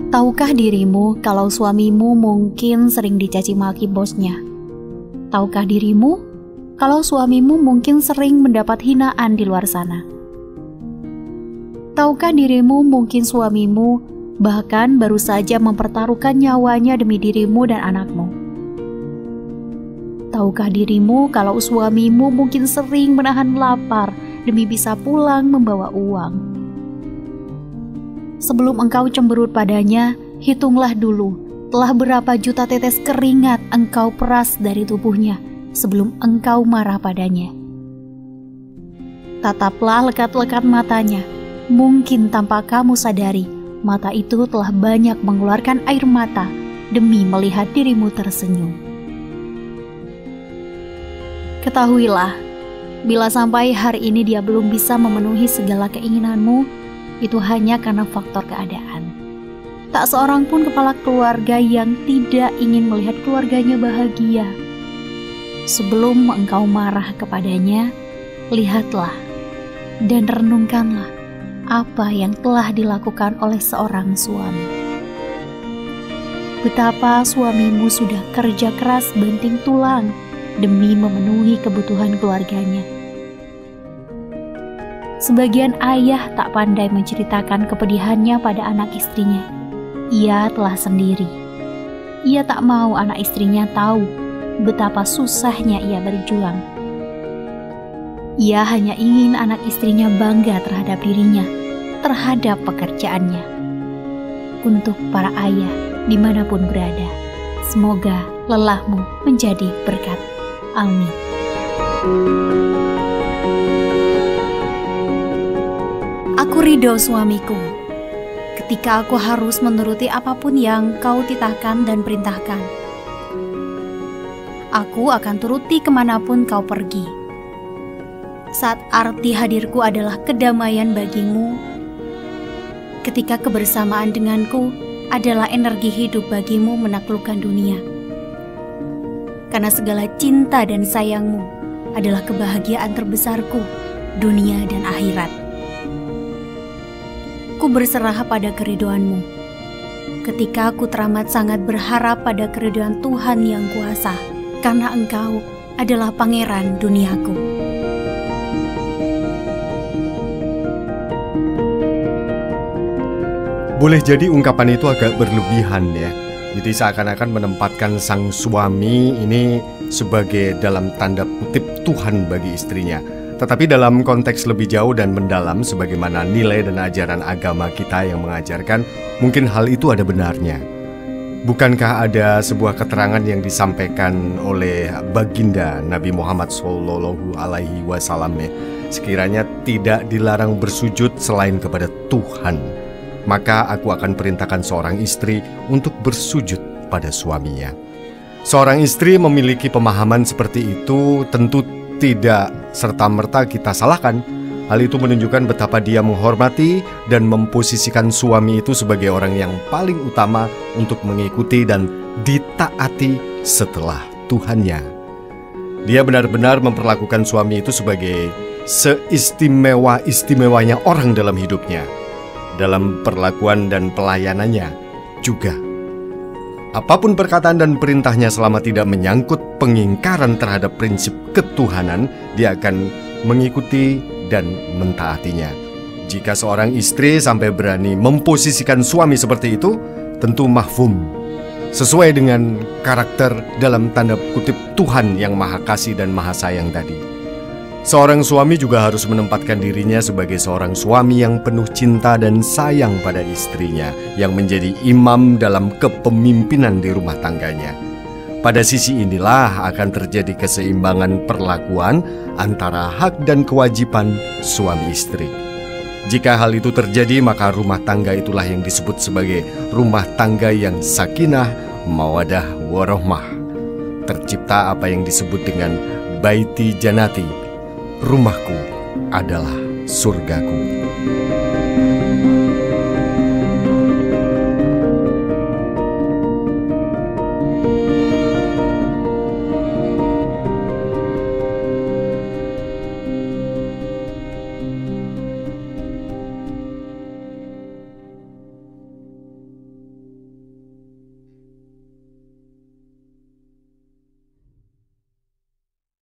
Tahukah dirimu kalau suamimu mungkin sering dicaci maki bosnya? Tahukah dirimu kalau suamimu mungkin sering mendapat hinaan di luar sana? Tahukah dirimu mungkin suamimu bahkan baru saja mempertaruhkan nyawanya demi dirimu dan anakmu? Tahukah dirimu kalau suamimu mungkin sering menahan lapar demi bisa pulang membawa uang? Sebelum engkau cemberut padanya, hitunglah dulu telah berapa juta tetes keringat engkau peras dari tubuhnya sebelum engkau marah padanya. Tataplah lekat-lekat matanya, mungkin tanpa kamu sadari, mata itu telah banyak mengeluarkan air mata demi melihat dirimu tersenyum. Ketahuilah, bila sampai hari ini dia belum bisa memenuhi segala keinginanmu, itu hanya karena faktor keadaan. Tak seorang pun kepala keluarga yang tidak ingin melihat keluarganya bahagia. Sebelum engkau marah kepadanya, lihatlah dan renungkanlah apa yang telah dilakukan oleh seorang suami. Betapa suamimu sudah kerja keras banting tulang demi memenuhi kebutuhan keluarganya. Sebagian ayah tak pandai menceritakan kepedihannya pada anak istrinya. Ia telah sendiri. Ia tak mau anak istrinya tahu betapa susahnya ia berjuang. Ia hanya ingin anak istrinya bangga terhadap dirinya, terhadap pekerjaannya. Untuk para ayah dimanapun berada, semoga lelahmu menjadi berkat. Amin. Aku ridho suamiku, ketika aku harus menuruti apapun yang kau titahkan dan perintahkan. Aku akan turuti kemanapun kau pergi. Saat arti hadirku adalah kedamaian bagimu, ketika kebersamaan denganku adalah energi hidup bagimu menaklukkan dunia. Karena segala cinta dan sayangmu adalah kebahagiaan terbesarku, dunia dan akhirat. Ku berserah pada keridoanmu, ketika aku teramat sangat berharap pada keridoan Tuhan yang kuasa, karena engkau adalah pangeran duniaku. Boleh jadi ungkapan itu agak berlebihan ya. Jadi seakan-akan menempatkan sang suami ini sebagai dalam tanda kutip Tuhan bagi istrinya. Tetapi dalam konteks lebih jauh dan mendalam sebagaimana nilai dan ajaran agama kita yang mengajarkan, mungkin hal itu ada benarnya. Bukankah ada sebuah keterangan yang disampaikan oleh baginda Nabi Muhammad SAW, sekiranya tidak dilarang bersujud selain kepada Tuhan, maka aku akan perintahkan seorang istri untuk bersujud pada suaminya. Seorang istri memiliki pemahaman seperti itu tentu tidak serta-merta kita salahkan. Hal itu menunjukkan betapa dia menghormati dan memposisikan suami itu sebagai orang yang paling utama untuk mengikuti dan ditaati setelah Tuhannya. Dia benar-benar memperlakukan suami itu sebagai seistimewa-istimewanya orang dalam hidupnya, dalam perlakuan dan pelayanannya juga. Apapun perkataan dan perintahnya selama tidak menyangkut pengingkaran terhadap prinsip ketuhanan, dia akan mengikuti dan mentaatinya. Jika seorang istri sampai berani memposisikan suami seperti itu, tentu mafhum, sesuai dengan karakter dalam tanda kutip Tuhan yang Maha Kasih dan Maha Sayang tadi. Seorang suami juga harus menempatkan dirinya sebagai seorang suami yang penuh cinta dan sayang pada istrinya, yang menjadi imam dalam kepemimpinan di rumah tangganya. Pada sisi inilah akan terjadi keseimbangan perlakuan antara hak dan kewajiban suami istri. Jika hal itu terjadi, maka rumah tangga itulah yang disebut sebagai rumah tangga yang sakinah, mawadah, warohmah. Tercipta apa yang disebut dengan baiti janati, rumahku adalah surgaku.